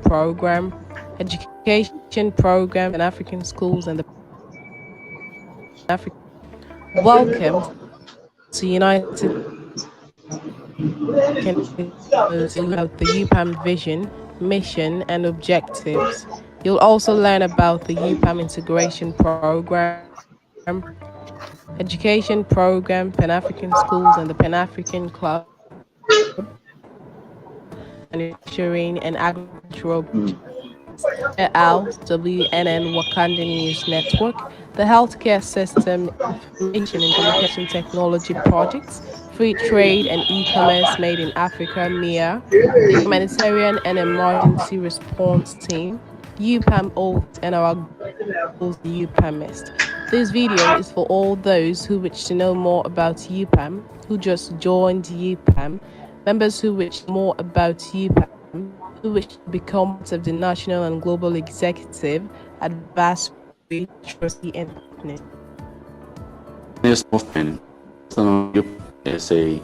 Program, education program in African schools and the African. Welcome to United about the UPAM vision, mission, and objectives. You'll also learn about the UPAM integration program, education program, Pan-African schools, and the Pan-African Club, manufacturing and agricultural Al WNN Wakandan News Network, the healthcare system, information and communication technology projects, free trade and e-commerce made in Africa, MIA, the humanitarian and emergency response team, UPAM Oath, and our goals, the UPAMist. This video is for all those who wish to know more about UPAM, who just joined UPAM, members who wish more about UPAM, who wish to become part of the national and global executive, advisory, trustee, and partner. This movement is a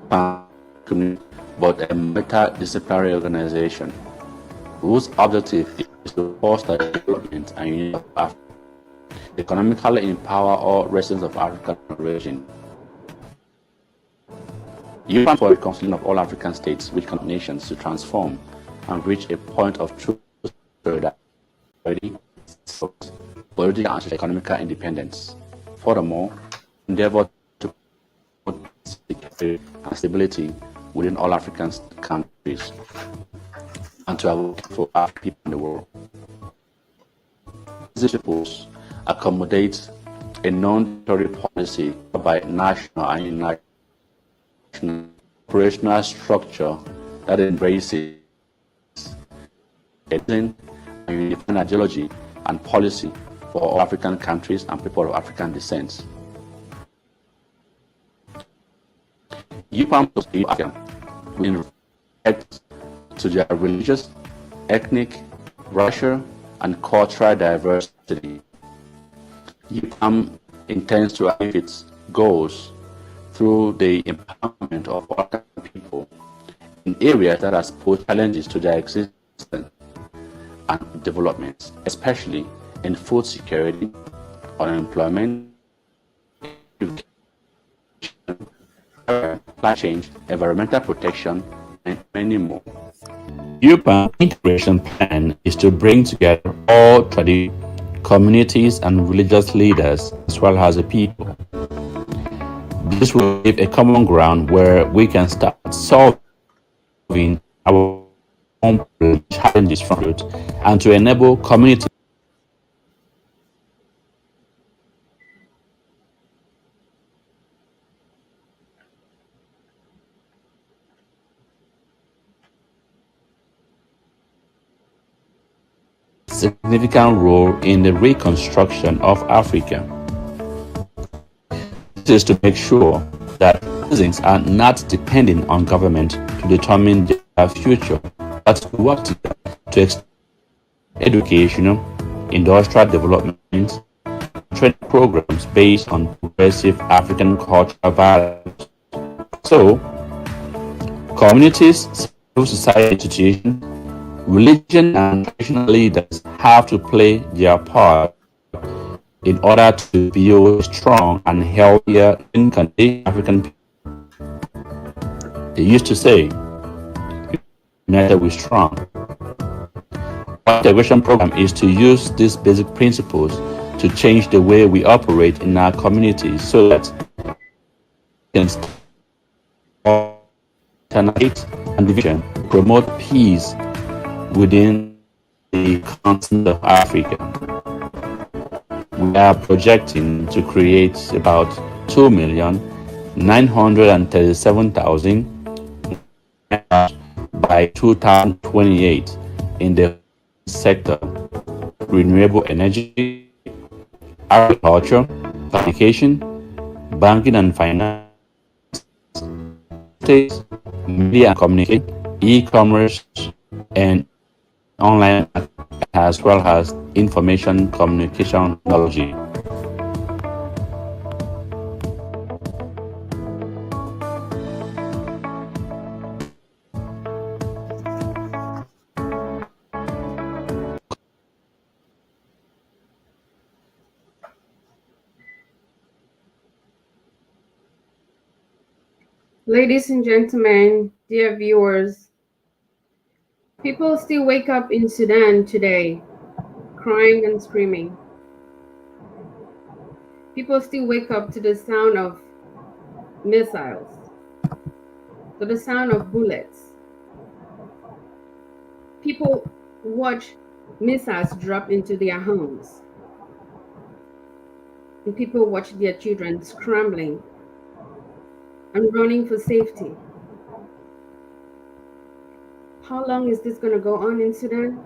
but a multidisciplinary organization whose objective is to foster development and unity of Africa, economically empower all residents of African origin. UPAM for the Council of all African states, which connect nations to transform and reach a point of true solidarity, political and economic independence. Furthermore, endeavor to promote security and stability within all African countries and to advocate for African people in the world. These principles accommodate a non-territorial policy by national and international operational structure that embraces a and unified ideology and policy for all African countries and people of African descent. UPAM in respect to their religious, ethnic, racial, and cultural diversity. UPAM intends to achieve its goals through the empowerment of African people in areas that has posed challenges to their existence and development, especially in food security, unemployment, climate change, environmental protection, and many more. UPAM integration plan is to bring together all traditional communities and religious leaders as well as the people. This will give a common ground where we can start solving our own challenges from root and to enable community significant role in the reconstruction of Africa. This is to make sure that citizens are not depending on government to determine their future, but to work together to extend educational, industrial development, training programs based on progressive African cultural values. So, communities, civil society institutions, religion and traditional leaders have to play their part in order to build strong and healthier African people. They used to say, united we strong. Our integration program is to use these basic principles to change the way we operate in our communities so that we can alternate and division, promote peace within the continent of Africa. We are projecting to create about 2,937,000 by by 2028 in the sector, renewable energy, agriculture, communication, banking and finance, logistics, media and communication, e-commerce, and online as well as information communication technology. Ladies and gentlemen, dear viewers, people still wake up in Sudan today, crying and screaming. People still wake up to the sound of missiles, to the sound of bullets. People watch missiles drop into their homes, and people watch their children scrambling and running for safety. How long is this going to go on in Sudan?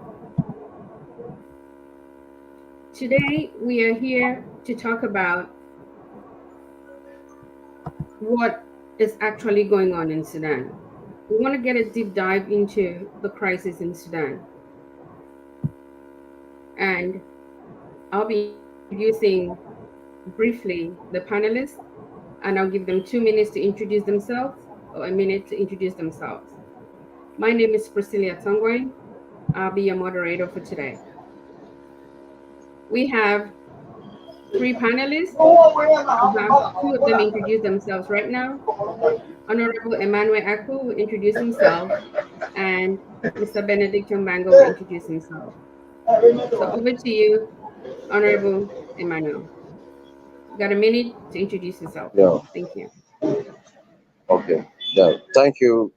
Today, we are here to talk about what is actually going on in Sudan. We want to get a deep dive into the crisis in Sudan. And I'll be introducing briefly the panelists, and I'll give them 2 minutes to introduce themselves or a minute to introduce themselves. My name is Priscilla Tongway. I'll be your moderator for today. We have 3 panelists. I'll have 2 of them introduce themselves right now. Honorable Emmanuel Aku will introduce himself, and Mr. Benedicto Mango will introduce himself. So over to you, Honorable Emmanuel. You got a minute to introduce yourself. Yeah. Thank you. Okay. Yeah. Thank you,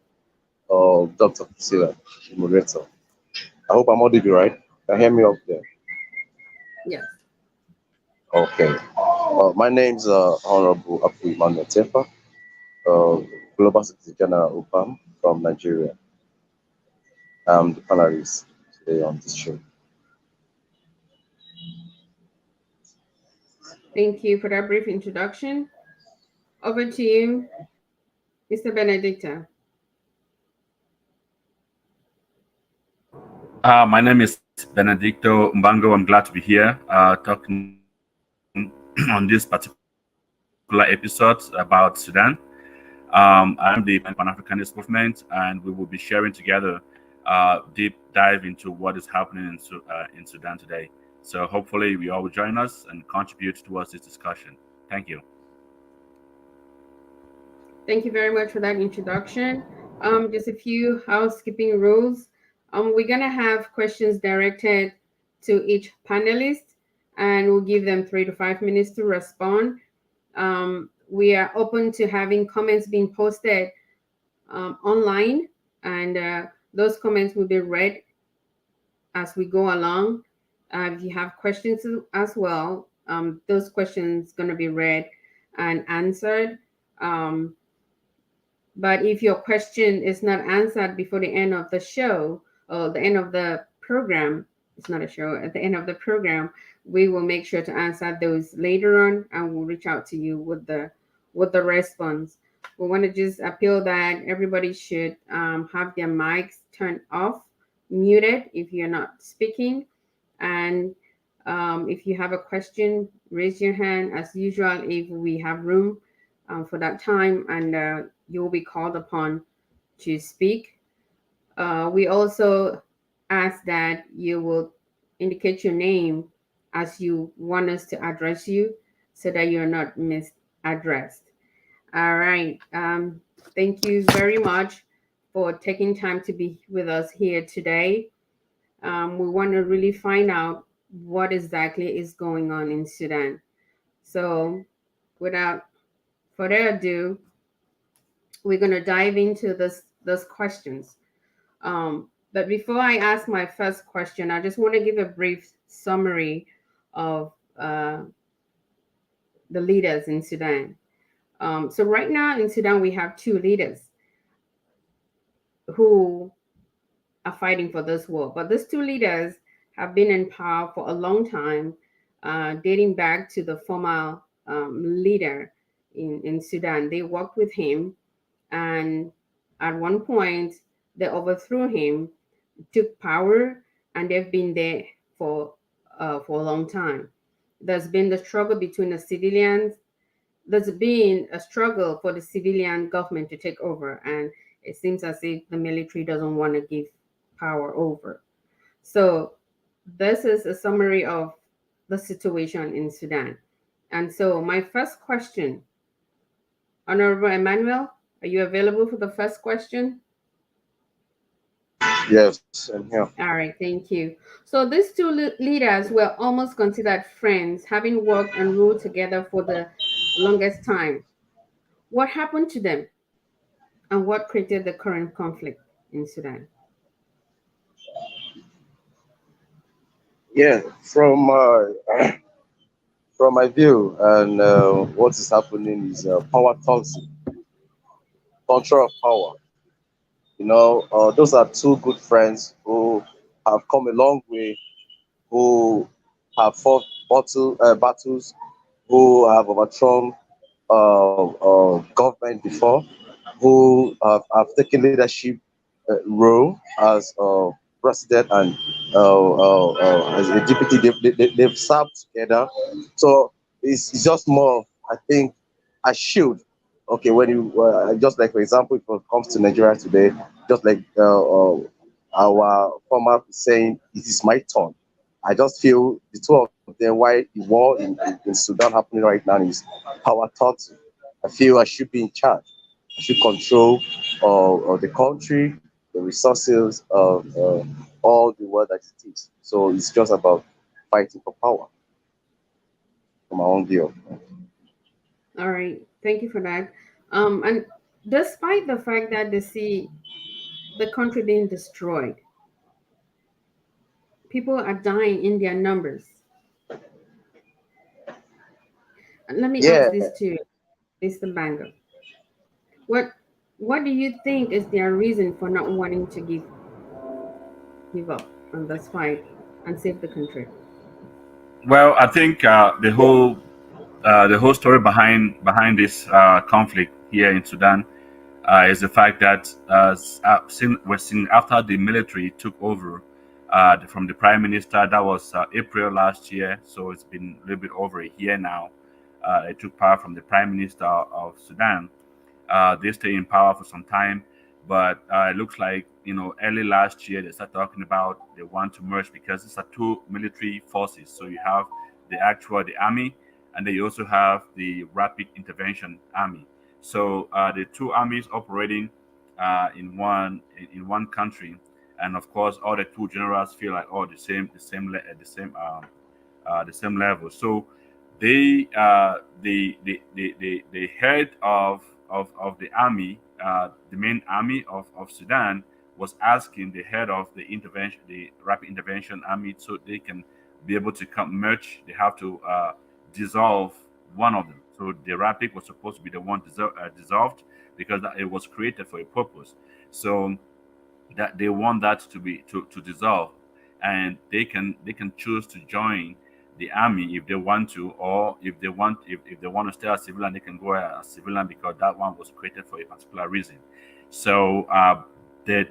Dr. Priscilla, moderator. I hope I'm audible, right? Can you hear me up there? Yes. Okay. My name's Honorable Apu Emmanuel Tefa, Global Secretary General UPAM from Nigeria. I'm the panelist today on this show. Thank you for that brief introduction. Over to you, Mr. Benedicto. My name is Benedicto Mbango. I'm glad to be here talking on this particular episode about Sudan. I'm the Pan-Africanist movement, and we will be sharing together deep dive into what is happening in Sudan today. So hopefully we all will join us and contribute towards this discussion. Thank you. Thank you very much for that introduction. Just a few housekeeping rules. We're gonna have questions directed to each panelist, and we'll give them 3 to 5 minutes to respond. We are open to having comments being posted online, and those comments will be read as we go along. If you have questions as well, those questions going to be read and answered. But if your question is not answered before the end of the show or the end of the program, it's not a show, at the end of the program, we will make sure to answer those later on, and we'll reach out to you with the response. We want to just appeal that everybody should have their mics turned off, muted if you're not speaking. And if you have a question, raise your hand as usual if we have room for that time, and you'll be called upon to speak. We also ask that you will indicate your name as you want us to address you so that you're not misaddressed. All right. Thank you very much for taking time to be with us here today. We want to really find out what exactly is going on in Sudan. So, without further ado, we're going to dive into those questions. But before I ask my first question, I just want to give a brief summary of the leaders in Sudan. So right now in Sudan, we have 2 leaders who are fighting for this war. But these two leaders have been in power for a long time, dating back to the former leader in Sudan. They worked with him, and at one point, they overthrew him, took power, and they've been there for a long time. There's been the struggle between the civilians. There's been a struggle for the civilian government to take over, and it seems as if the military doesn't want to give power over. So, this is a summary of the situation in Sudan. And so, my first question, Honorable Emmanuel, are you available for the first question? Yes, I'm here. All right, thank you. So, these two leaders were almost considered friends, having worked and ruled together for the longest time. What happened to them, and what created the current conflict in Sudan? Yeah, from from my view, and what is happening is power toxic, control of power. Those are two good friends who have come a long way, who have fought battles, who have overthrown government before, who have taken leadership role as president and as a deputy. They've served together. So it's just more, I think, a shield. Okay, when you just like for example, if it comes to Nigeria today, just like our former saying, "It is my turn." I just feel the two of them, why the war in Sudan happening right now is power thoughts. I feel I should be in charge. I should control of the country, the resources of all the world that it is. So it's just about fighting for power, from my own view. All right, thank you for that. And despite the fact that they see the country being destroyed, people are dying in their numbers. And let me ask Yeah, this to Mr. Banger. What what do you think is their reason for not wanting to give up on this fight and save the country? Well, I think the whole story behind this conflict here in Sudan is the fact that we're seeing after the military took over from the prime minister. That was April last year, so it's been a little bit over a year now. It took power from the prime minister of Sudan. They stay in power for some time, but it looks like early last year they started talking about they want to merge because these are two military forces. So you have the army, and then you also have the rapid intervention army. So the two armies operating in one country, and of course all the two generals feel like the same level. So the head of the army, the main army of Sudan, was asking the head of the rapid intervention army, so they can be able to come merge. They have to dissolve one of them. So the rapid was supposed to be the one dissolved because it was created for a purpose. So that they want that to dissolve, and they can choose to join the army if they want to, or if they want to stay as civilian, they can go as civilian because that one was created for a particular reason. So the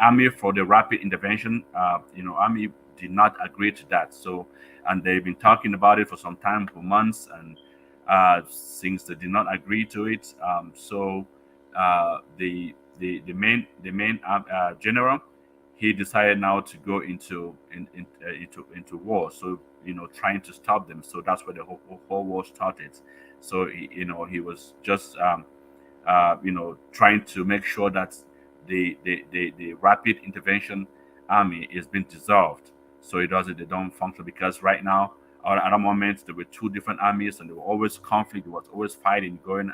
army for the rapid intervention army did not agree to that. So, and they've been talking about it for some time, for months, and since they did not agree to it, so the main general, he decided now to go into war. So trying to stop them. So that's where the whole war started. So he was just trying to make sure that the rapid intervention army is being dissolved, so they don't function, because right now at a moment there were two different armies, and there were always conflict, there was always fighting going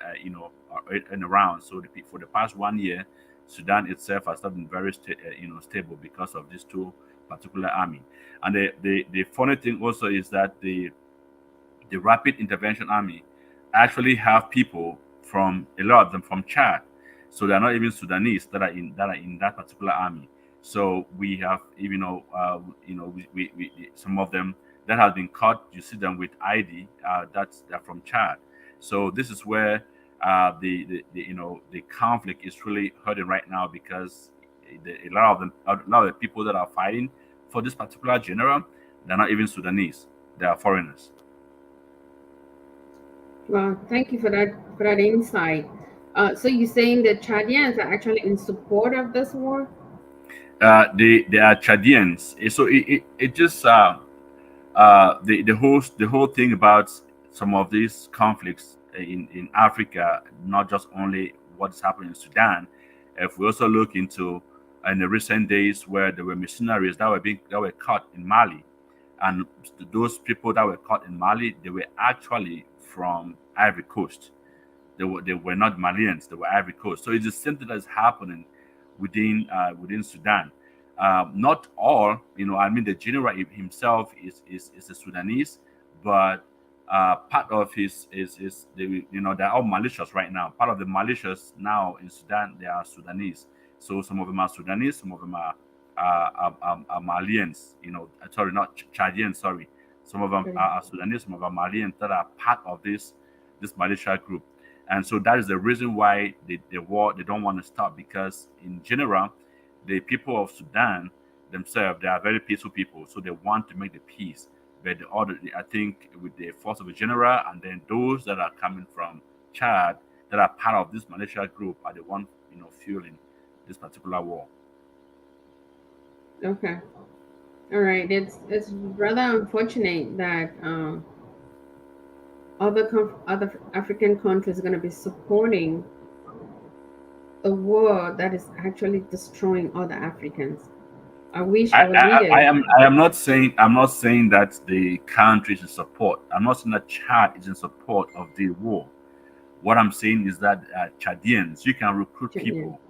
and around. So for the past 1 year, Sudan itself has not been very stable because of these two particular army. And the funny thing also is that the rapid intervention army actually have people from a lot of them from Chad, so they're not even Sudanese that are in that particular army. So we have, some of them that have been caught. You see them with ID. They're from Chad. So this is where the conflict is really hurting right now, because a lot of the people that are fighting for this particular general, they're not even Sudanese. They are foreigners. Well, thank you for that insight. So you're saying that Chadians are actually in support of this war? They are Chadians. So it just the whole thing about some of these conflicts in Africa, not just only what's happening in Sudan. If we also look into in the recent days where there were missionaries that were caught in Mali, and those people that were caught in Mali, they were actually from Ivory Coast. They were not Malians. They were Ivory Coast. So it's the same thing that's happening within Sudan. Not all, I mean, the general himself is a Sudanese, but part of his is they're all militias right now. Part of the militias now in Sudan, they are Sudanese. So some of them are Sudanese, some of them are Malians. Sorry, not Chadians. Sorry, some of them Okay. are Sudanese, some of them are Malians that are part of this militia group. And so that is the reason why the war, they don't want to stop, because in general, the people of Sudan themselves, they are very peaceful people, so they want to make the peace. But the other, I think, with the force of a general, and then those that are coming from Chad that are part of this militia group are the one fueling this particular war. Okay. All right. It's rather unfortunate that other African countries are going to be supporting a war that is actually destroying other Africans. I wish I, our I, I leaders. am I am not saying that the country is in support. I'm not saying that Chad is in support of the war. What I'm saying is that Chadians, you can recruit Yeah. people.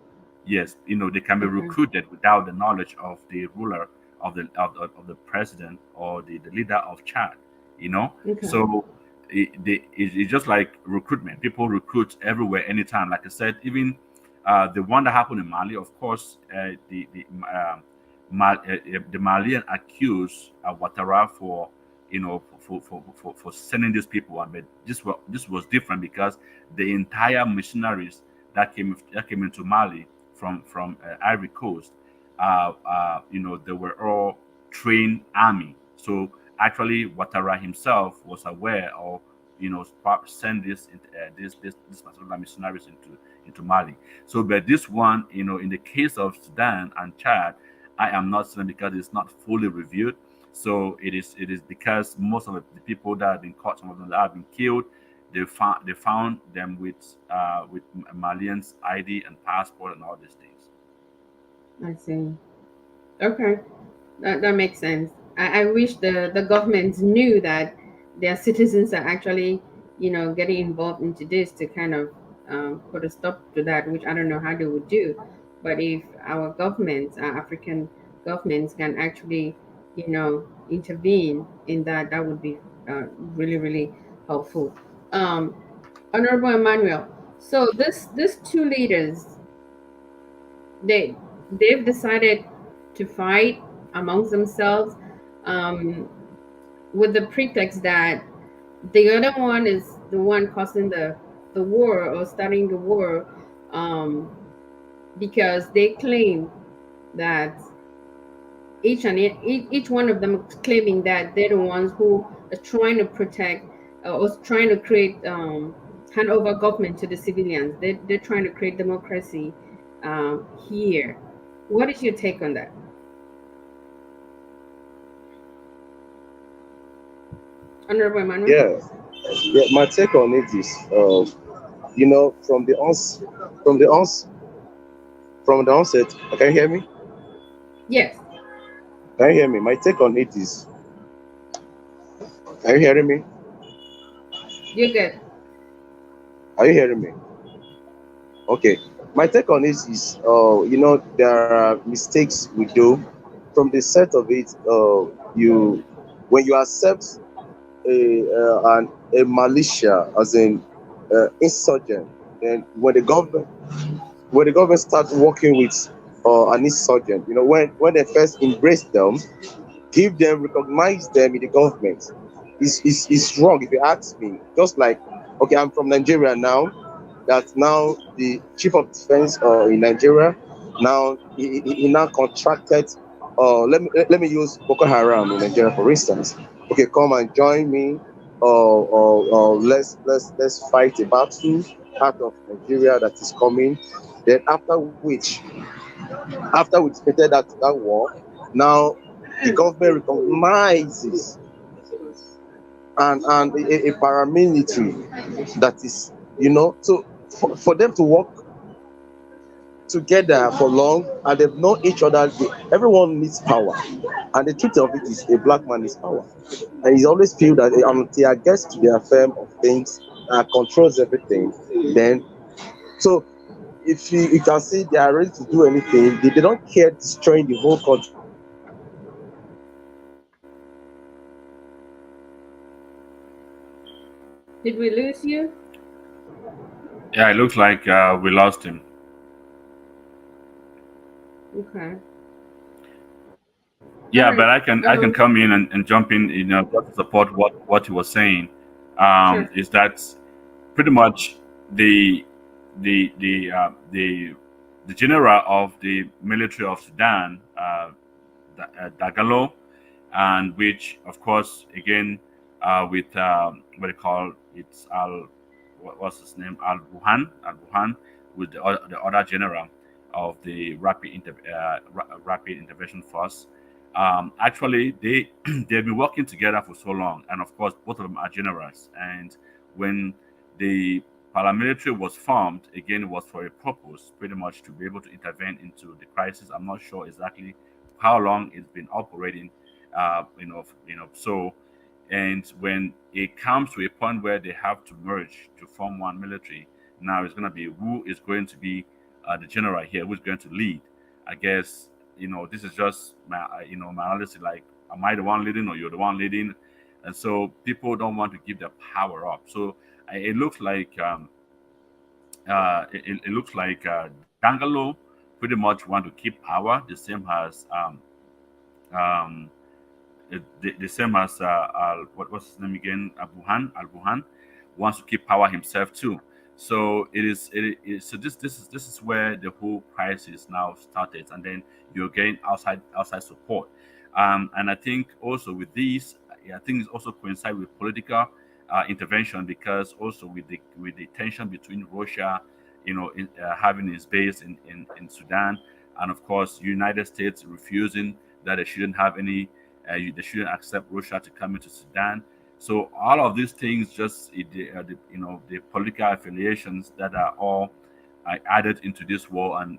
Yes, they can be Okay. recruited without the knowledge of the ruler of the president or the leader of Chad. Okay. So it's just like recruitment. People recruit everywhere, anytime. Like I said, even the one that happened in Mali, of course, the Malian accused Ouattara for for sending these people out. But this was different, because the entire missionaries that came into Mali from Ivory Coast, they were all trained army. So actually, Ouattara himself was aware of send this particular missionaries into Mali. So, but this one, in the case of Sudan and Chad, I am not certain, because it's not fully reviewed. So it is because most of the people that have been caught, some of them that have been killed, they found them with Malians ID and passport and all these things. I see. Okay. That makes sense. I wish the governments knew that their citizens are actually, getting involved into this to kind of put a stop to that, which I don't know how they would do. But if our governments, our African governments, can actually, intervene in that, that would be really, really helpful. Um, Honorable Emmanuel, so this two leaders, they've decided to fight amongst themselves, um, with the pretext that the other one is the one causing the war or starting the war, um, because they claim that each one of them is claiming that they're the ones who are trying to protect, or trying to create, hand over government to the civilians. They're trying to create democracy here. What is your take on that, Honorable Emmanuel? Yeah, yeah. My take on it is, from from the ons, from the onset. Can you hear me? Yes, Can you hear me? My take on it is, are you hearing me? you're good. Are you hearing me? Okay. My take on it is, there are mistakes we do from the set of it. When you accept a militia, as in insurgent, then when the government starts working with or an insurgent. When they first embrace them, give them, recognize them in the government, is wrong if you ask me. Just like, okay, I'm from Nigeria now. That now the chief of defense in Nigeria, now he now contracted. Let me use Boko Haram in Nigeria for instance. Okay, come and join me. Let's fight a battle out of Nigeria that is coming. Then after we defeated that war, now the government recognizes and a paramilitary that is, so for them to work together for long and they've known each other. Everyone needs power, and the truth of it is a black man needs power, and he always feel that until he gets to the affirm of things and controls everything, then so if you can see they are ready to do anything. They don't care destroying the whole country. Did we lose you? Yeah, it looks like we lost him. Okay. Yeah, All but right. I can come in and jump in, just to support what he was saying. Sure. Is that pretty much the the the uh, the the general of the military of Sudan, Dagalo, and which, of course, again, with what they call it's what's his name, Al Buhan, with the other general of the rapid intervention force. Actually, they've been working together for so long, and of course, both of them are generals. And when the paramilitary was formed, again, it was for a purpose, pretty much to be able to intervene into the crisis. I'm not sure exactly how long it's been operating, so, and when it comes to a point where they have to merge to form one military, now it's going to be who is going to be the general here, who's going to lead. I guess, this is just my my analysis. Like, am I the one leading or you're the one leading? And so people don't want to give their power up. So it looks like it looks like Dangalo pretty much want to keep power, the same as um, the same as what's his name again? Al Buhan wants to keep power himself too. So so this is where the whole crisis now started, and then you're getting outside support. And I think also with these, I think it's also coincide with political intervention, because also with the tension between Russia, having its base in Sudan, and of course United States refusing that they shouldn't have any, they shouldn't accept Russia to come into Sudan. So all of these things, just the political affiliations that are all added into this war, and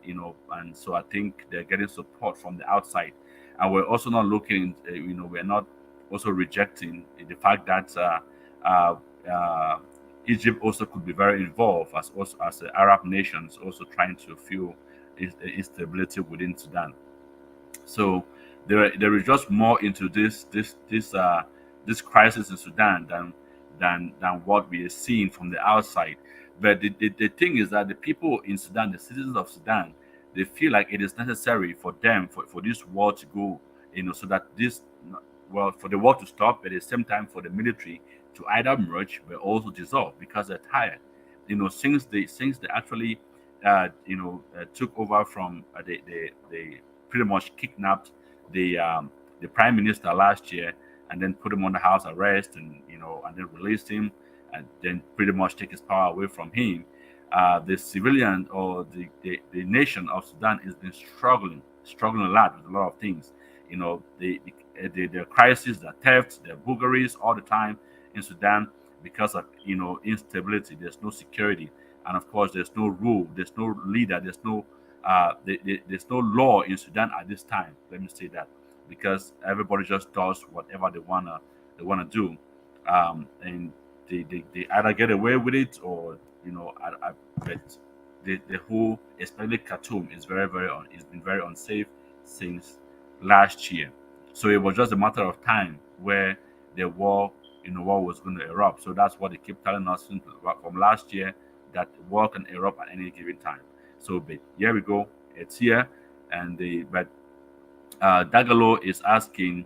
so I think they're getting support from the outside, and we're also not looking, we're not also rejecting the fact that uh, uh, Egypt also could be very involved, as also as the Arab nations also trying to fuel instability within Sudan. So there is just more into this crisis in Sudan than what we are seeing from the outside. But the thing is that the people in Sudan, the citizens of Sudan, they feel like it is necessary for them, for this war to go, so that this, well, for the war to stop, at the same time for the military to either merge but also dissolve, because they're tired. Since they actually took over from, they pretty much kidnapped the prime minister last year, and then put him on the house arrest, and then released him, and then pretty much take his power away from him. The civilian, or the nation of Sudan, has been struggling a lot with a lot of things. The crisis, the theft, the buggeries all the time in Sudan, because of instability. There's no security, and of course there's no rule, there's no leader, there's no law in Sudan at this time. Let me say that, because everybody just does whatever they wanna do, and they either get away with it, or but the whole, especially Khartoum, is it's been very unsafe since last year. So it was just a matter of time where the war was going to erupt. So that's what they keep telling us from last year, that war can erupt at any given time. So, but here we go. It's here. and but Dagalo is asking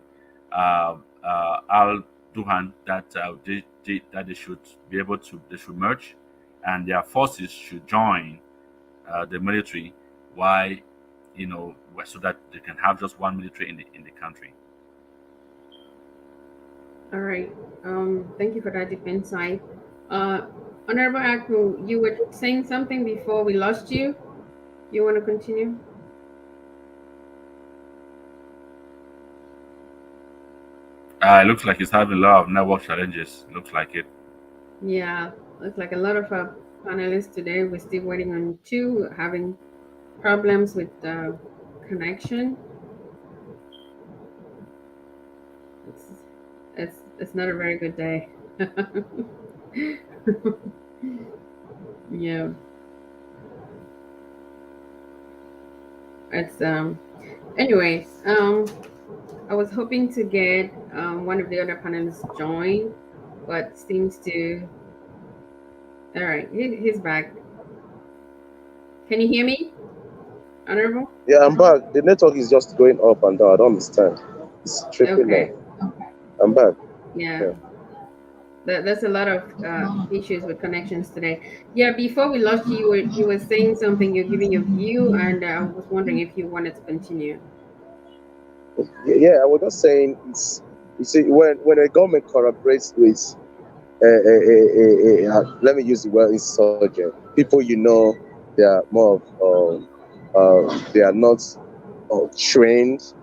Al Duhan that that they should be able to they should merge, and their forces should join the military. Why, so that they can have just one military in the country. All right. Thank you for that deep insight. Uh, Honorable Akmu, you were saying something before we lost you. You want to continue? It looks like he's having a lot of network challenges. Looks like it. Yeah, looks like a lot of our panelists today. We're still waiting on two having problems with connection. It's, it's not a very good day. Yeah, it's anyway. I was hoping to get one of the other panelists join, but seems to. All right, he's back. Can you hear me, Honorable? Yeah, I'm back. The network is just going up and down. I don't understand. It's tripping Okay. out. I'm back. Yeah. Yeah. There's a lot of issues with connections today. Yeah, before we lost you, you were saying something. You're giving your view, and I was wondering if you wanted to continue. Yeah, I was just saying, you see, when a government collaborates with, let me use the word insurgent, people they are more of, they are not trained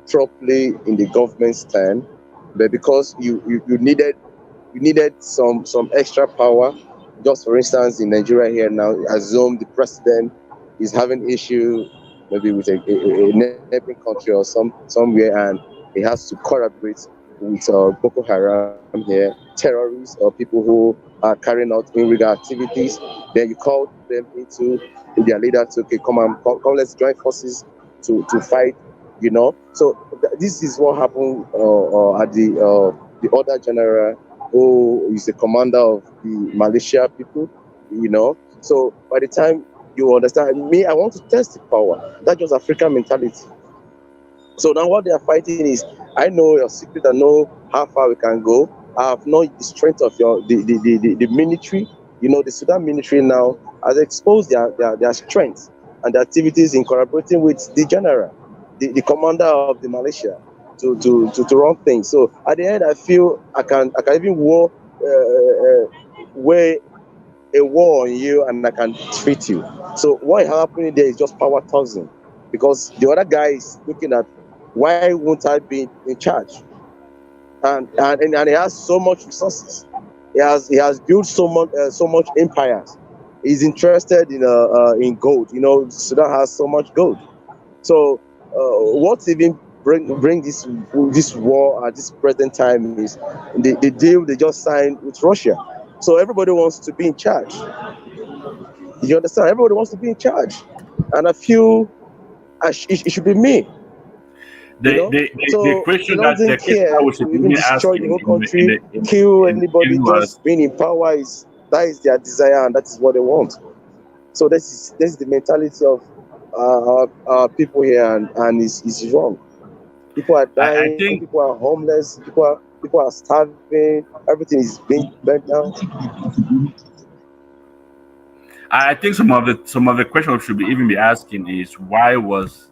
properly in the government's time, but because you needed some extra power. Just for instance, in Nigeria here now, assume the president is having issue maybe with a neighboring country or somewhere, and he has to collaborate with Boko Haram here, terrorists or people who are carrying out illegal activities. Then you call them into their leader to, okay, come, let's join forces to fight. So this is what happened at the other general who is the commander of the militia people. So by the time you understand me, I want to test the power. That's just African mentality. So now what they are fighting is, I know your secret, I know how far we can go. I have known the strength of the military. The Sudan military now has exposed their strength and their activities in collaborating with the general, the commander of the militia to run things. So at the end, I feel I can even weigh a war on you, and I can treat you. So what is happening there is just power tossing, because the other guy is looking at, why won't I be in charge? And he has so much resources. He has built so much empires. He's interested in gold. Sudan has so much gold. So what even bring this war at this present time is the deal they just signed with Russia. So everybody wants to be in charge. You understand? Everybody wants to be in charge, and I feel it should be me. The So they question don't that even the question care that we to should be even even destroy the asking whole country, kill anybody. in was Just being in power is their desire, and that is what they want. So this is the mentality of our people here, and it's wrong. People are I dying, think people are homeless, people are starving, everything is being burnt down. some of the question we should be even be asking is, why was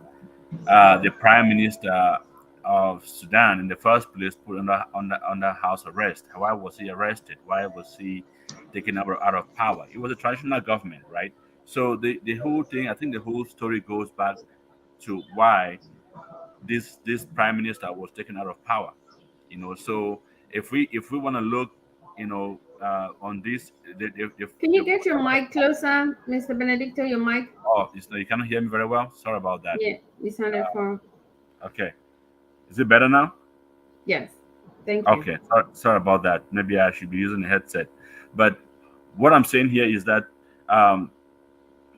the prime minister of Sudan in the first place put under house arrest? Why was he arrested? Why was he taken out of power? It was a transitional government, right? So the whole thing, I think the whole story goes back to why this prime minister was taken out of power. So if we want to look, on this, Can you get your mic closer, Mr. Benedicto? Your mic? oh, you cannot hear me very well. Sorry about that. Yeah, you sounded far. Okay, is it better now? Yes. Thank you. Okay, sorry about that. Maybe I should be using a headset. But what I'm saying here is that um,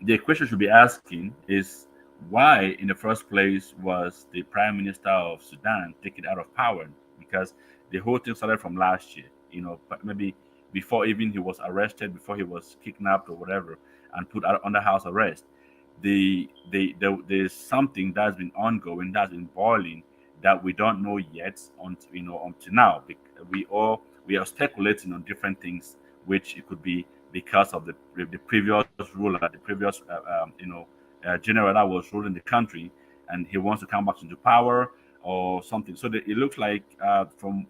the question should be asking is, why, in the first place, was the prime minister of Sudan taken out of power? Because the whole thing started from last year. But maybe before even he was arrested, before he was kidnapped or whatever, and put out under house arrest. there's something that's been ongoing, that's been boiling, that we don't know yet until now. We are speculating on different things, which it could be because of the previous ruler, the previous general that was ruling the country, and he wants to come back into power or something. So it looks like from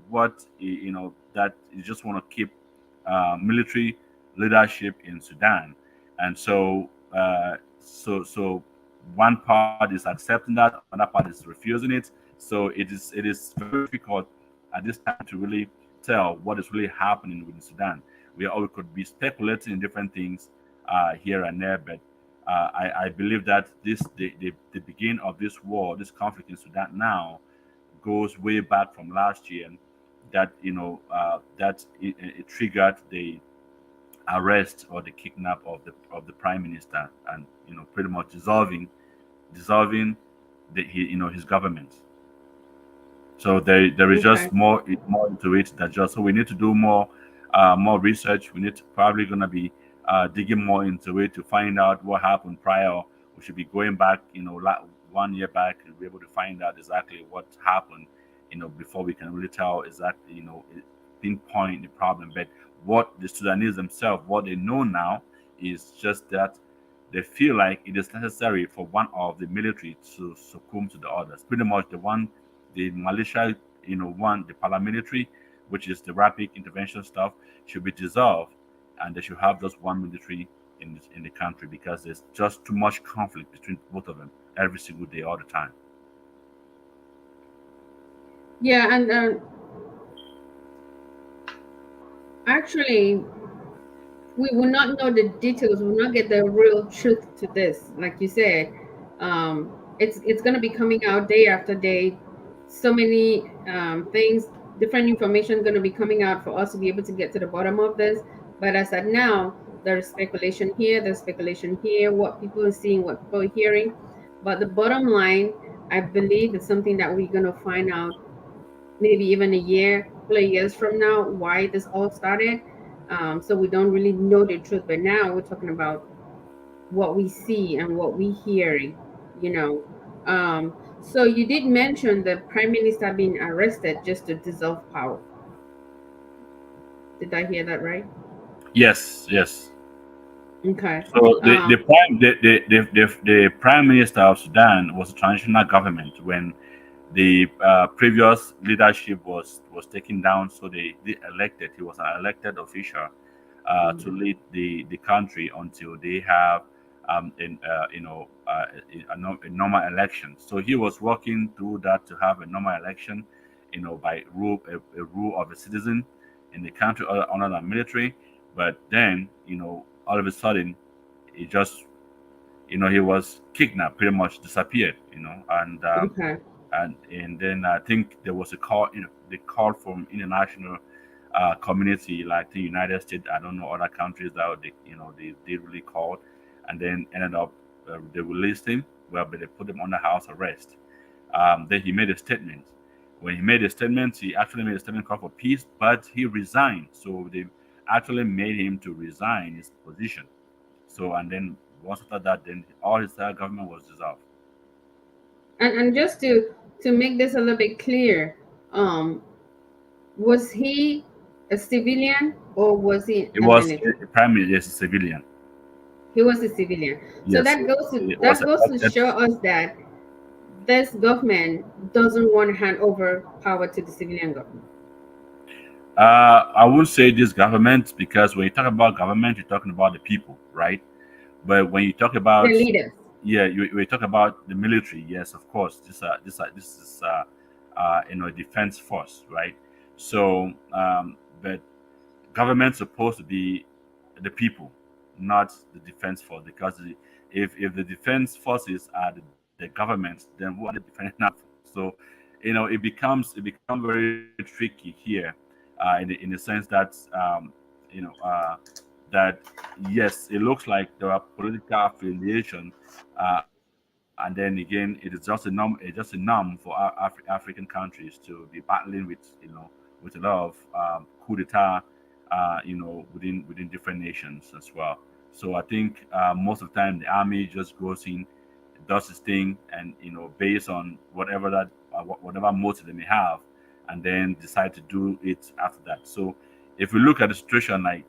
what that you just want to keep military leadership in Sudan, and so one part is accepting that, another part is refusing it. So it is very difficult at this time to really tell what is really happening with Sudan. We could be speculating in different things here and there, but I believe that the beginning of this war, this conflict in Sudan now, goes way back from last year. That it triggered the arrest or the kidnap of the prime minister, and pretty much dissolving his government. So there is Okay. just more into it. That just so we need to do more research. We need to probably gonna be digging more into it to find out what happened prior. We should be going back, 1 year back, and be able to find out exactly what happened, before we can really tell exactly, pinpoint the problem. But what the Sudanese themselves, what they know now, is just that they feel like it is necessary for one of the military to succumb to the others. Pretty much the militia, one, the paramilitary, which is the rapid intervention stuff, should be dissolved, and they should have just one military in the country, because there's just too much conflict between both of them every single day, all the time. Yeah, and actually, we will not know the details. We will not get the real truth to this. Like you said, it's going to be coming out day after day. So many things, different information, going to be coming out for us to be able to get to the bottom of this. But as at now, there's speculation here, there's speculation here, what people are seeing, what people are hearing. But the bottom line, I believe, is something that we're going to find out maybe even a year, couple of years from now, why this all started. So we don't really know the truth, but now we're talking about what we see and what we hearing, you know. So you did mention the prime minister being arrested just to dissolve power. Did I hear that right? Yes, yes. Okay. So Um, the prime minister of Sudan was a transitional government when the previous leadership was taken down. So they elected. He was an elected official to mm, lead the country until they have a normal election. So he was working through that to have a normal election, by a rule of a citizen in the country under the military. But then, all of a sudden, he just, he was kidnapped, pretty much disappeared, okay. and then I think there was a call, the call from international community like the United States. I don't know other countries that they really called, and then ended up they released him. Well, but they put him under house arrest. Then he made a statement. When he made a statement, he actually made a statement call for peace, but he resigned. So they actually made him to resign his position. So and then once after that, then all his government was dissolved. And just to make this a little bit clear, um, was he a civilian or was he It a was military? a prime minister, a civilian. He was a civilian. So Yes, it was that goes to elected. show us that this government doesn't want to hand over power to the civilian government, I would say this government, because when you talk about government, you're talking about the people, right? But when you talk the about, leaders. yeah, we talk about the military. Yes, of course, this is a defense force, right? So, but government's supposed to be the people, not the defense force, because if the defense forces are the government, then what are they defending now for? So, it becomes very tricky here, in the sense that you know uh, that yes, it looks like there are political affiliation, and then again, it is just a norm for African countries to be battling with a lot of coup d'état, within different nations as well. So I think most of the time the army just goes in, does its thing, and based on whatever that whatever motive they may have, and then decide to do it after that. So if we look at the situation, like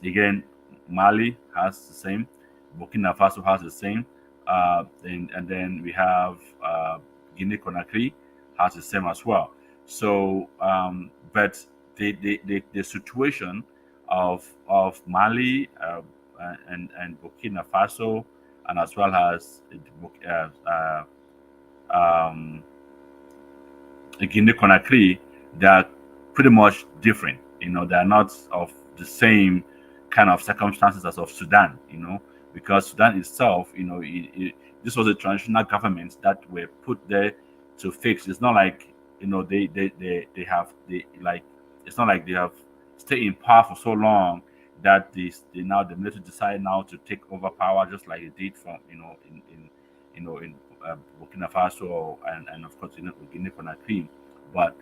again, Mali has the same, Burkina Faso has the same, and then we have Guinea Conakry has the same as well. So, but the situation of Mali and Burkina Faso, and as well as um, Guinea Conakry, they are pretty much different. They are not of the same kind of circumstances as of Sudan. Because Sudan itself, this was a transitional government that were put there to fix. It's not like they have like it's not like they have stayed in power for so long that they now the military decide now to take over power just like it did from in Burkina Faso and of course Guinea Conakry, but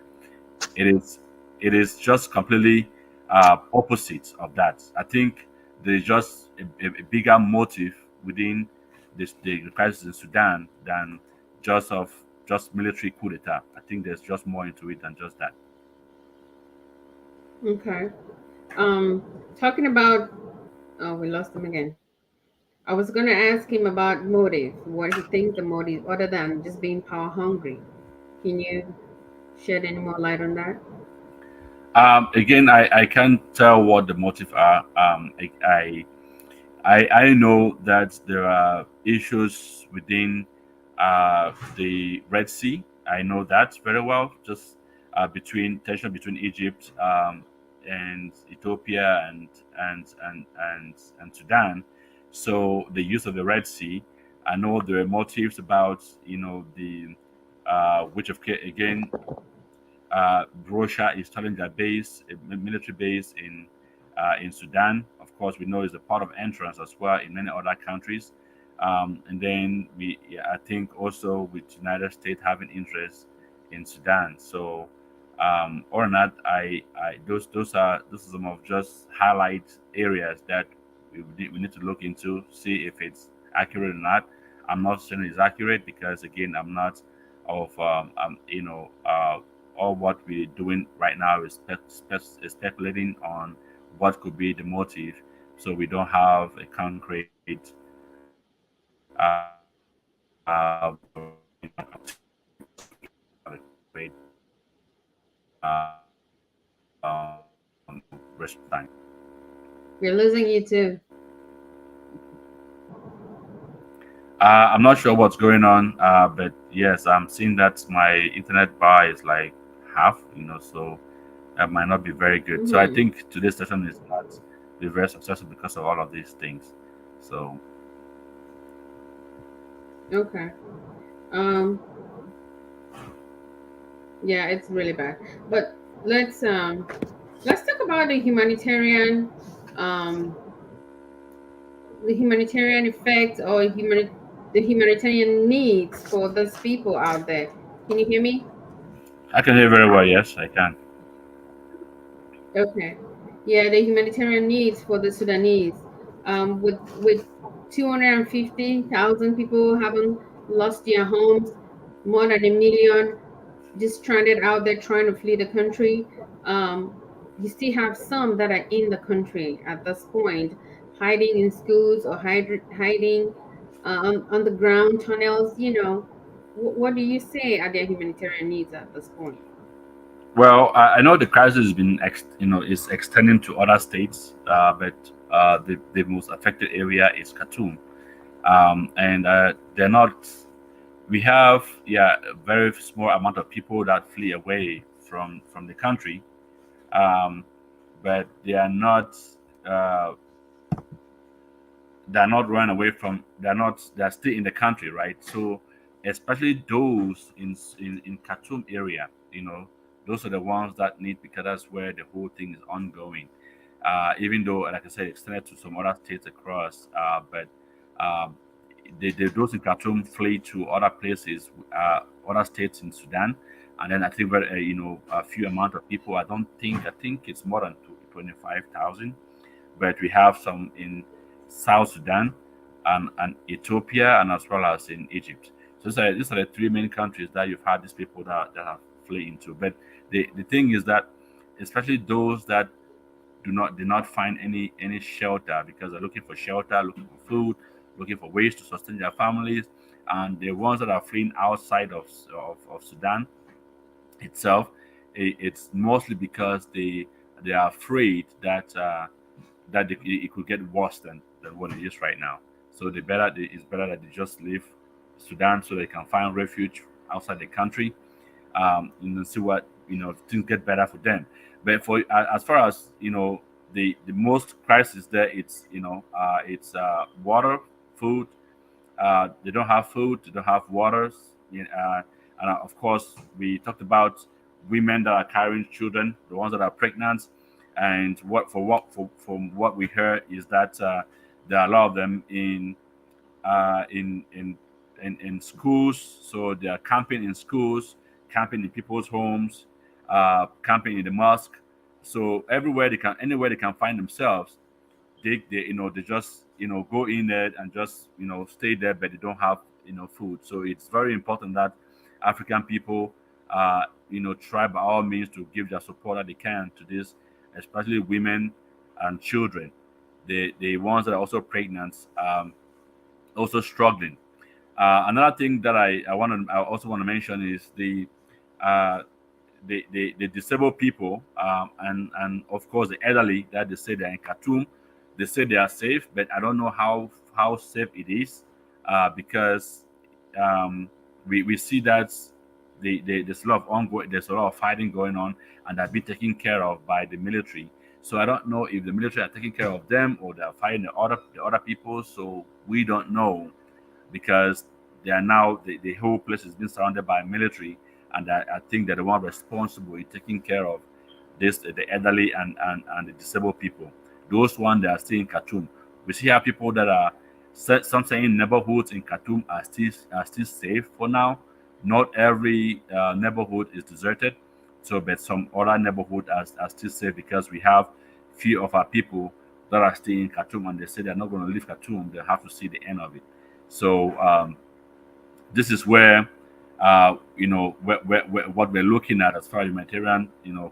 it is just completely opposite of that. I think there's just a bigger motive within the crisis in Sudan than just military coup d'état. I think there's just more into it than just that. Okay. Talking about, oh, we lost him again. I was going to ask him about motive, what he thinks the motive, other than just being power hungry. Can you shed any more light on that? Again, I can't tell what the motive are. I know that there are issues within the Red Sea. I know that very well. Just between tension between Egypt and Ethiopia and Sudan. So the use of the Red Sea. I know there are motives about the which of again Russia is telling their base, a military base in Sudan. Of course, we know is a part of entrance as well in many other countries. And then I think also with United States having interest in Sudan. So, or not, those are some of just highlight areas that we need to look into, see if it's accurate or not. I'm not saying it's accurate because again, I'm not of all what we're doing right now is speculating on what could be the motive. So we don't have a concrete rest time. We're losing you too. I'm not sure what's going on, but yes, I'm seeing that my internet bar is like half, so that might not be very good. So I Mm-hmm. think today's session is not be very successful because of all of these things. So Okay. Um, yeah, it's really bad. But let's talk about um the humanitarian effect or the humanitarian needs for those people out there. Can you hear me? I can hear very well. Yes, I can. Okay. Yeah, the humanitarian needs for the Sudanese. With 250,000 people having lost their homes, more than a million just stranded out there trying to flee the country. Um, you still have some that are in the country at this point, hiding in schools or hiding on underground tunnels. What do you say are their humanitarian needs at this point? Well, I know the crisis has been is extending to other states, but the most affected area is Khartoum, and they're not. We have a very small amount of people that flee away from the country, um, but uh, they are not running away from. They're still in the country, right? So especially those in Khartoum area, those are the ones that need because that's where the whole thing is ongoing. Even though, like I said, extended to some other states across, but um, those in Khartoum flee to other places, other states in Sudan, and then I think very, a few amount of people. I think it's more than 25,000, but we have some South Sudan, and Ethiopia, and as well as in Egypt. So these are the three main countries that you've had these people that have flee into. But the thing is that, especially those that did not find any shelter, because they're looking for shelter, looking for food, looking for ways to sustain their families, and the ones that are fleeing outside of Sudan itself, it's mostly because they are afraid that it could get worse than what it is right now. So it's better that they just leave Sudan so they can find refuge outside the country, see what things get better for them. But for as far as the most crisis there, it's water, food. They don't have food, they don't have waters, and of course we talked about women that are carrying children, the ones that are pregnant, and from what we heard is that there are a lot of them uh, in in in schools. So they are camping in schools, camping in people's homes, camping in the mosque. So anywhere they can find themselves, they just go in there and just stay there, but they don't have food. So it's very important that African people try by all means to give their support that they can to this, especially women and children, the ones that are also pregnant, also struggling. Another thing that I also want to mention is uh, the disabled people, and of course the elderly that they say they're in Khartoum. They say they are safe, but I don't know how safe it is, because um, we see that there's a lot of fighting going on, and they're being taken care of by the military. So I don't know if the military are taking care of them or they're fighting the other people. So we don't know, because they are now the whole place has been surrounded by military, and I think they're the one responsible in taking care of the elderly and the disabled people. Those ones that are still in Khartoum. We see how people that are some saying neighborhoods in Khartoum are still safe for now. Not every neighborhood is deserted, so but some other neighborhood are still safe, because we have few of our people that are still in Khartoum, and they say they're not going to leave Khartoum. They have to see the end of it. So this is where what we're looking at as far as humanitarian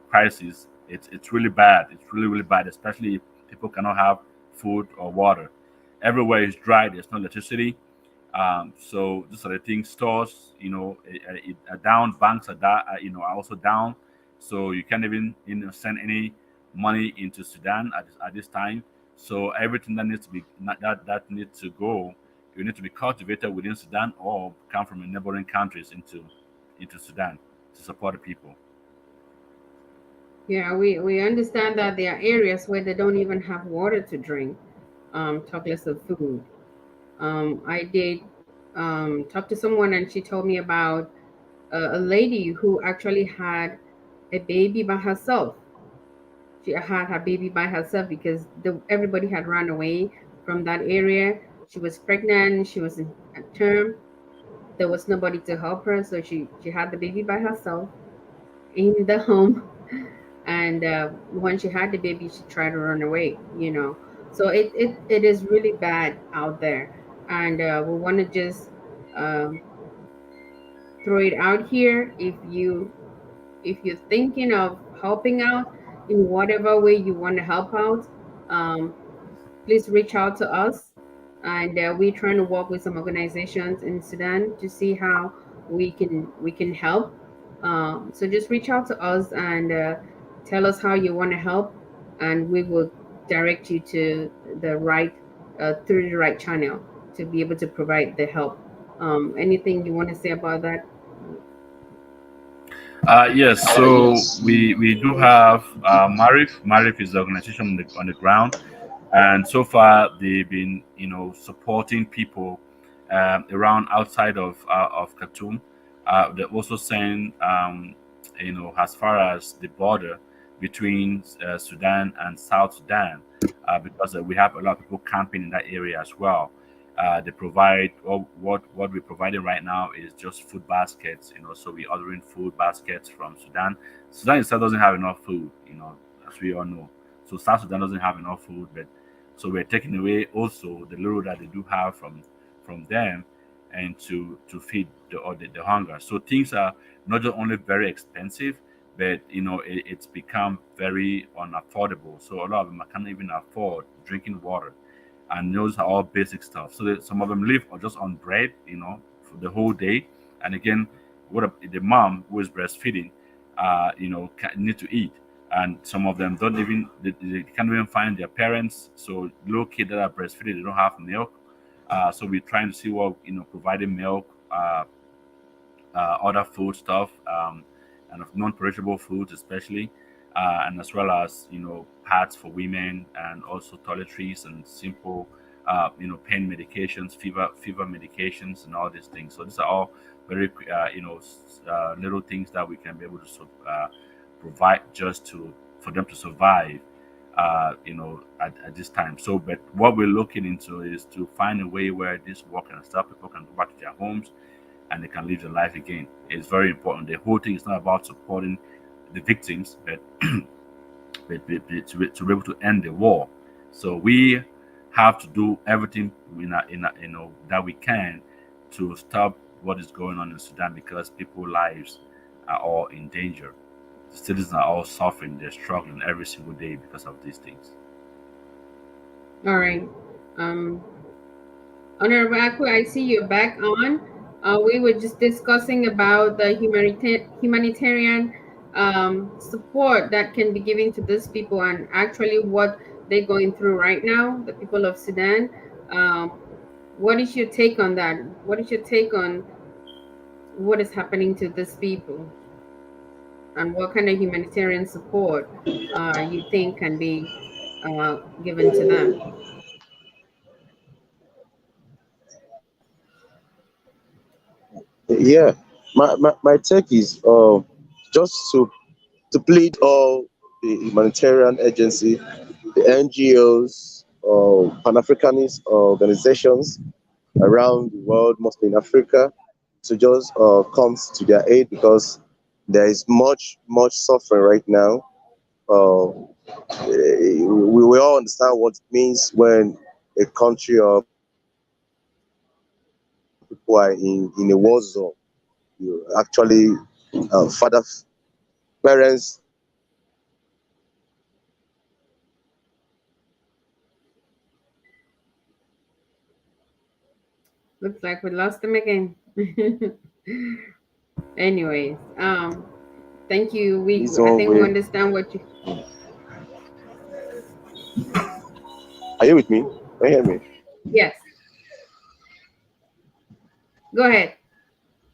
crisis. It's really bad. It's really bad, especially if people cannot have food or water. Everywhere is dry. There's no electricity. So these are the things. Stores, are down. Banks are also down. So you can't even send any money into Sudan at this time. So everything that needs to be that needs to go, you need to be cultivated within Sudan or come from the neighboring countries into Sudan to support the people. Yeah, we understand that there are areas where they don't even have water to drink, talk less of food. I did talk to someone, and she told me about a lady who actually had a baby by herself. She had her baby by herself because everybody had run away from that area. She was pregnant, she was in a term. There was nobody to help her, so she had the baby by herself in the home. And when she had the baby, she tried to run away. So it is really bad out there, and we want to just um, throw it out here. If you're thinking of helping out in whatever way you want to help out, um, please reach out to us. And we're trying to work with some organizations in Sudan to see how we can help. So just reach out to us and tell us how you want to help, and we will direct you to the right through the right channel to be able to provide the help. Anything you want to say about that? Yes, so we do have Marif. Marif is the organization on the ground, and so far they've been supporting people around outside of Khartoum. They also send as far as the border between Sudan and South Sudan, because we have a lot of people camping in that area as well. They provide, or what we're providing right now is just food baskets. So we're ordering food baskets from Sudan. Sudan itself doesn't have enough food, as we all know. So South Sudan doesn't have enough food, but So we're taking away also the little that they do have from them, and to feed the hunger. So things are not just only very expensive, but it's become very unaffordable. So a lot of them can't even afford drinking water, and those are all basic stuff. So that some of them live just on bread, for the whole day. And again, the mom who is breastfeeding, need to eat, and some of them don't even they can't even find their parents. So little kids that are breastfeeding, they don't have milk. So we're trying to see what providing milk, other food stuff, and of non-perishable foods especially, and as well as pads for women, and also toiletries and simple pain medications, fever medications, and all these things. So these are all very little things that we can be able to provide just to for them to survive, at this time. So, but what we're looking into is to find a way where this war can stop, people can go back to their homes, and they can live their life again. It's very important. The whole thing is not about supporting the victims, but to be able to end the war. So we have to do everything that we can to stop what is going on in Sudan, because people's lives are all in danger. The citizens are all suffering. They're struggling every single day because of these things. All right. Um, Honorable Aku, I see you're back on. We were just discussing about the humanitarian support that can be given to these people, and actually what they're going through right now, the people of Sudan. Um, what is your take on that? What is your take on what is happening to these people, and what kind of humanitarian support you think can be given to them? Yeah, my take is just to plead all the humanitarian agency, the NGOs, Pan-Africanist organizations around the world, mostly in Africa, to just come to their aid, because there is much suffering right now. We all understand what it means when a country or people are in a war zone. You actually, father, parents, Looks like we lost them again. Anyways, thank you. is I one think we way. understand what you. Are you with me? Can you hear me? Yes, go ahead.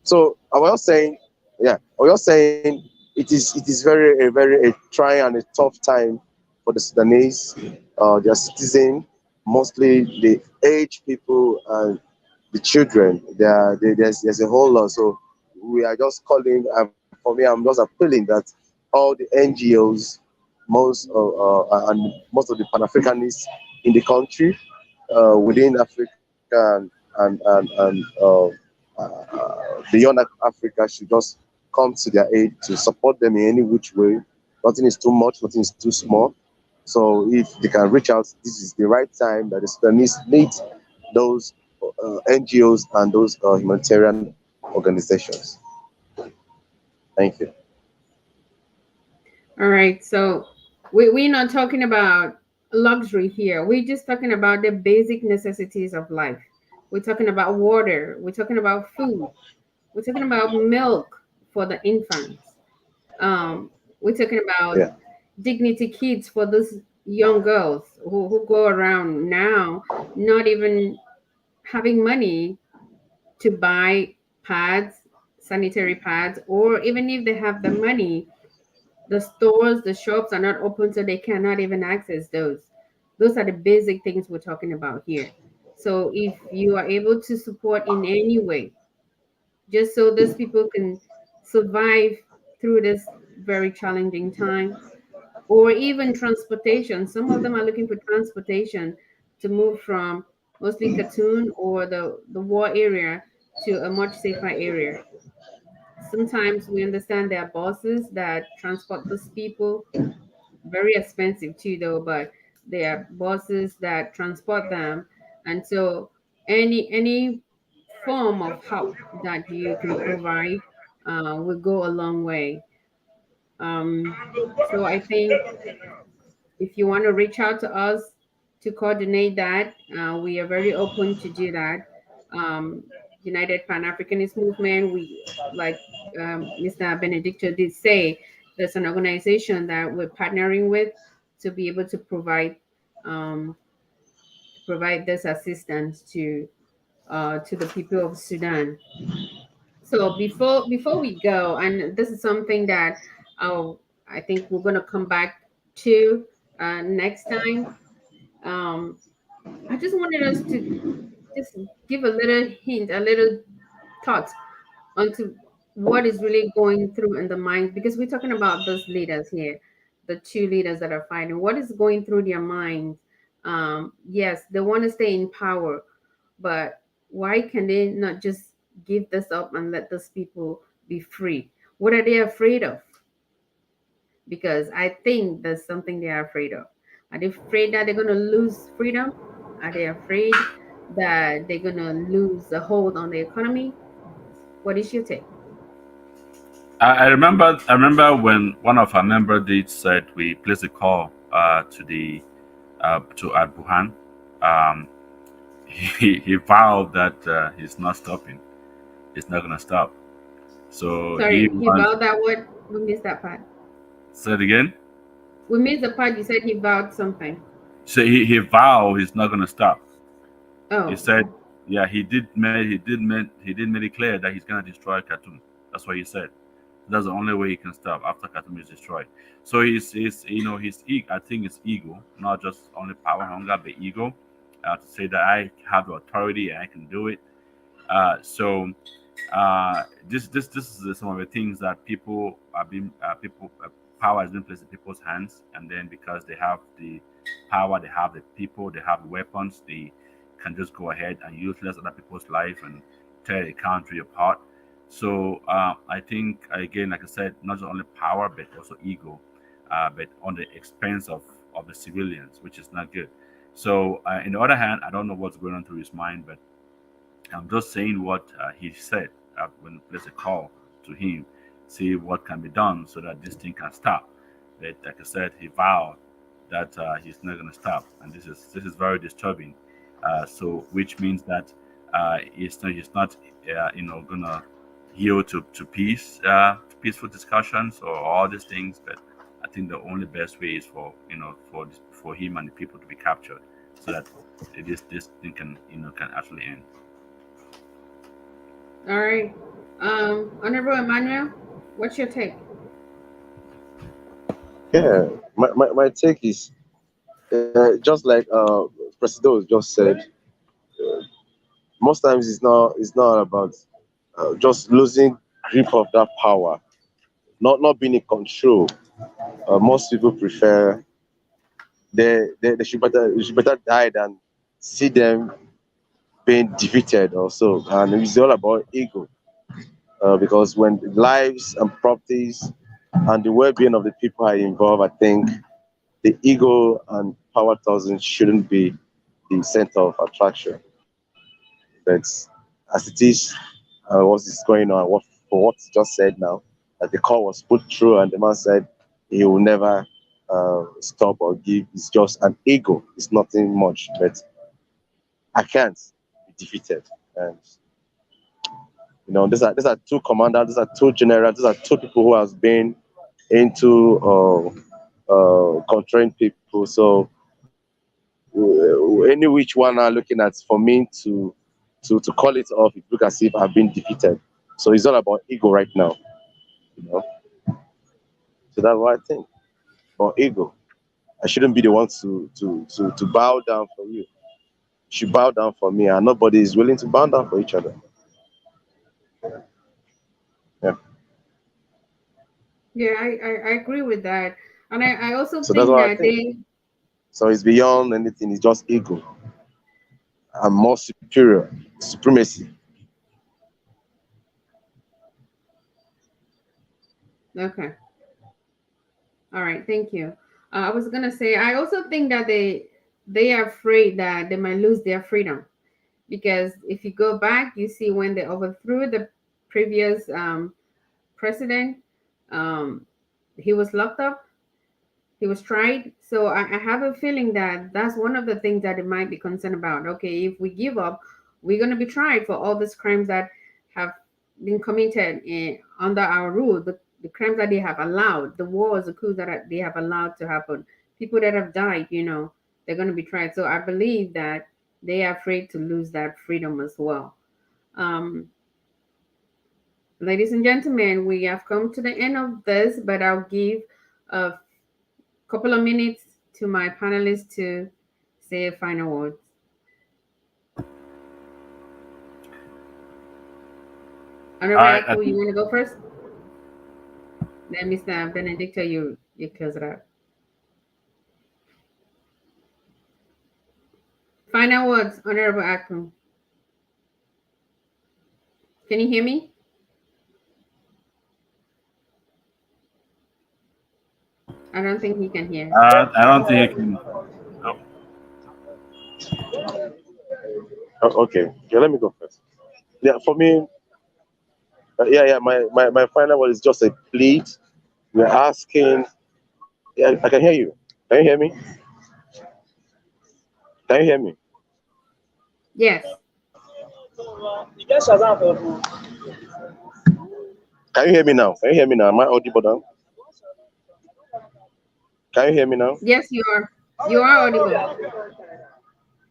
So I was saying, yeah, I was saying it is very a trying and a tough time for the Sudanese, their citizens, mostly the aged people and the children. There's a whole lot. So we are just calling, and for me, I'm just appealing that all the NGOs, most of the Pan-Africanists in the country, within Africa and beyond Africa, should just come to their aid to support them in any which way. Nothing is too much, nothing is too small. So if they can reach out, this is the right time that the Sudanese need those NGOs and those humanitarian organizations. Thank you. All right. So we're not talking about luxury here. We're just talking about the basic necessities of life. We're talking about water. We're talking about food. We're talking about milk for the infants. We're talking about Yeah. dignity kids for those young girls who go around now not even having money to buy pads, sanitary pads, or even if they have the money, the stores, the shops are not open, so they cannot even access those. Those are the basic things we're talking about here. So if you are able to support in any way, just so those people can survive through this very challenging time, or even transportation. Some of them are looking for transportation to move from mostly Khartoum or the war area to a much safer area. Sometimes we understand there are buses that transport those people, very expensive too, though, but their buses that transport them, and so any form of help that you can provide will go a long way. So I think if you want to reach out to us to coordinate that, we are very open to do that. Um, United Pan-Africanist Movement, we like Mr. Benedicto did say, there's an organization that we're partnering with to be able um, to provide this assistance to the people of Sudan. So before we go, and this is something that I think we're gonna come back to next time. Um, I just wanted us to just give a little hint, a little thought onto what is really going through in the mind, because we're talking about those leaders here, the two leaders that are fighting. What is going through their minds? Yes, they want to stay in power, but why can they not just give this up and let those people be free? What are they afraid of? Because I think there's something they are afraid of. Are they afraid that they're going to lose freedom? Are they afraid that they're going to lose the hold on the economy? What is your take? I remember when one of our member did said we placed a call to the to Buhan. Um, he vowed that he's not stopping. He's not gonna stop. So he Sorry, he wants vowed that what? We missed that part. said again. We missed the part you said he vowed something. So he vowed he's not gonna stop. He Oh, said, yeah, he did make it clear that he's gonna destroy Khartoum. That's what he said. That's the only way he can stop after Khartoum is destroyed. So he's I think it's ego, not just only power hunger, but ego, to say that I have the authority and I can do it. So this is some of the things that people power has been placed in people's hands, and then because they have the power, they have the people, they have the weapons, they can just go ahead and useless other people's life and tear the country apart. So I think again, like I said, not just only power but also ego, but on the expense of the civilians, which is not good. So in the other hand, I don't know what's going on through his mind, but I'm just saying what he said when there's a call to him, see what can be done so that this thing can stop. But like I said, he vowed that he's not going to stop, and this is very disturbing. So which means that he's not gonna yield to peace, to peaceful discussions or all these things. But I think the only best way is for him and the people to be captured, so that this thing can actually end. all right. Honorable Emmanuel, what's your take? Yeah, my take is just like Presido just said. Most times it's not about just losing grip of that power, not being in control. Most people prefer they should better die than see them being defeated also, and it's all about ego. Because when lives and properties and the well-being of the people are involved, I think the ego and power thousand shouldn't be the center of attraction. But as it is, what is going on, what he just said now, that the call was put through, and the man said he will never stop or give. It's just an ego. It's nothing much, but I can't be defeated. And these are two commanders, these are two generals, these are two people who has been into controlling people. So any which one are looking at for me to call it off, it look as if I've been defeated. So it's all about ego right now, you know. So that's what I think. Or ego. I shouldn't be the one to bow down for you. You should bow down for me, and nobody is willing to bow down for each other. Yeah. Yeah, I agree with that. And I also So that's think what I that think. So it's beyond anything, it's just ego. I'm more superior, supremacy. okay. All right, thank you. I was gonna say, I also think that they are afraid that they might lose their freedom, because if you go back, you see when they overthrew the previous president, um, he was locked up, he was tried. So I have a feeling that that's one of the things that they might be concerned about. Okay, if we give up, we're going to be tried for all these crimes that have been committed under our rule, the crimes that they have allowed, the wars, the coups that they have allowed to happen, people that have died, they're going to be tried. So I believe that they are afraid to lose that freedom as well. Um, Ladies and gentlemen, we have come to the end of this, but I'll give a couple of minutes to my panelists to say a final words. Honorable I Aku, you think want to go first? Then Mr. Benedicto, you close it out. Final words, Honorable Aku. Can you hear me? I don't think he can hear. I don't think you can. Oh, Okay. Yeah, let me go first. Yeah, for me, yeah. My final one is just a plea. We're asking. Yeah, I can hear you. Can you hear me? Can you hear me? Yes. Can you hear me now? Can you hear me now? Am I audible now? Can you hear me now? Yes, you are. You are audible.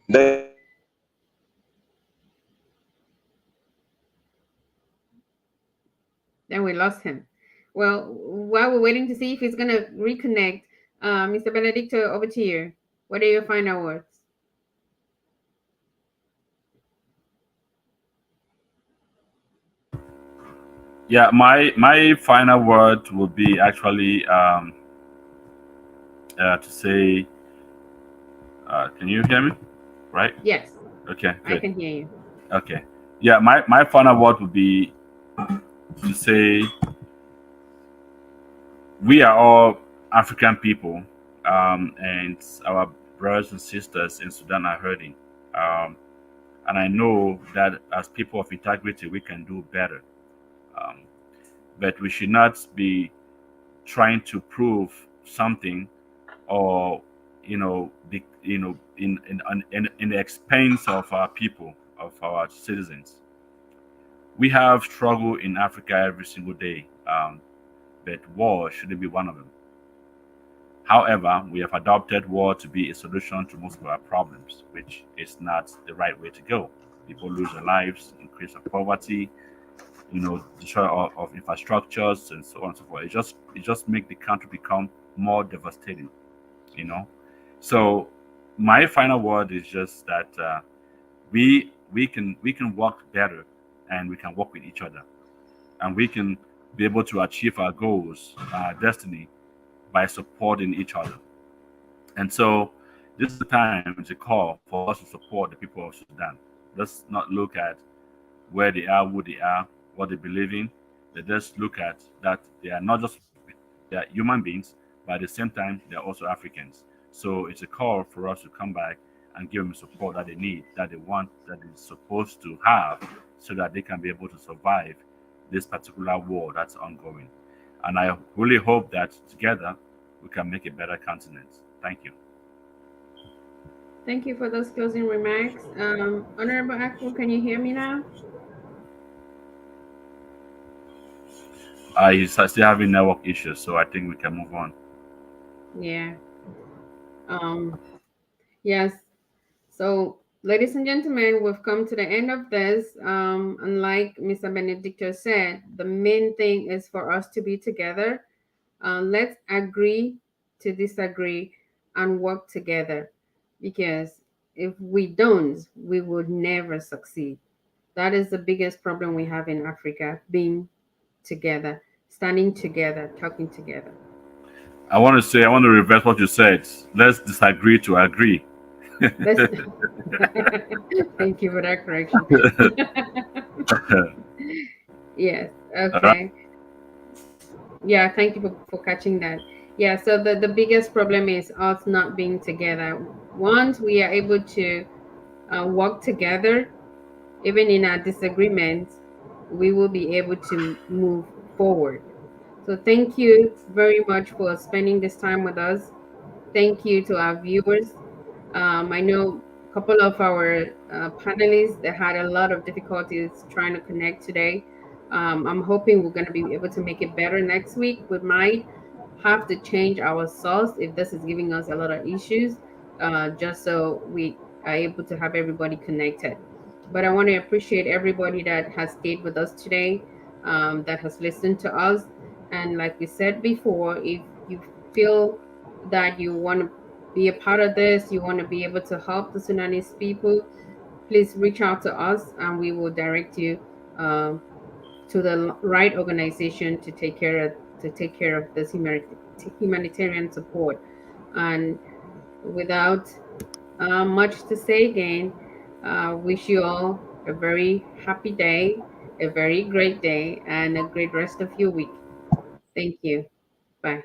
Then Then we lost him. Well, while we're waiting to see if he's going to reconnect, Mr. Benedicto, over to you. What are your final words? yeah, my final word would be actually to say, can you hear me? Right? Yes, Okay, I good. can hear you. Okay. Yeah, my final word would be to say we are all African people, and our brothers and sisters in Sudan are hurting. Um, and I know that as people of integrity, we can do better. Um, but we should not be trying to prove something, or in the expense of our people, of our citizens. We have struggle in Africa every single day, but war shouldn't be one of them. However, we have adopted war to be a solution to most of our problems, which is not the right way to go. People lose their lives, increase of poverty, destroy of infrastructures and so on and so forth. It just make the country become more devastating. You know, so my final word is just that we can work better, and we can work with each other, and we can be able to achieve our goals, our destiny, by supporting each other. And so this is the time to call for us to support the people of Sudan. Let's not look at where they are, who they are, what they believe in. They just look at that they are not just they are human beings, but at the same time they are also Africans. So it's a call for us to come back and give them support that they need, that they want, that is supposed to have, so that they can be able to survive this particular war that's ongoing. And I really hope that together we can make a better continent. Thank you. Thank you for those closing remarks. Honorable Aku, can you hear me now? He's still having network issues, so I think we can move on. Yeah. Um, yes. So, ladies and gentlemen, we've come to the end of this. And like Mr. Benedicto said, the main thing is for us to be together. Let's agree to disagree and work together, because if we don't, we would never succeed. That is the biggest problem we have in Africa: being together, standing together, talking together. I want to reverse what you said. Let's disagree to agree. Let's thank you for that correction. Yes. All right. Okay. Yeah, thank you for catching that. Yeah, so the biggest problem is us not being together. Once we are able to work together, even in our disagreements, we will be able to move forward. So thank you very much for spending this time with us. Thank you to our viewers. I know a couple of our panelists that had a lot of difficulties trying to connect today. I'm hoping we're going to be able to make it better next week. We might have to change our source if this is giving us a lot of issues, just so we are able to have everybody connected. But I want to appreciate everybody that has stayed with us today, that has listened to us. And like we said before, if you feel that you want to be a part of this, you want to be able to help the Sudanese people, please reach out to us and we will direct you to the right organization to take care of this humanitarian support. And without much to say again, wish you all a very happy day, a very great day, and a great rest of your week. Thank you. Bye.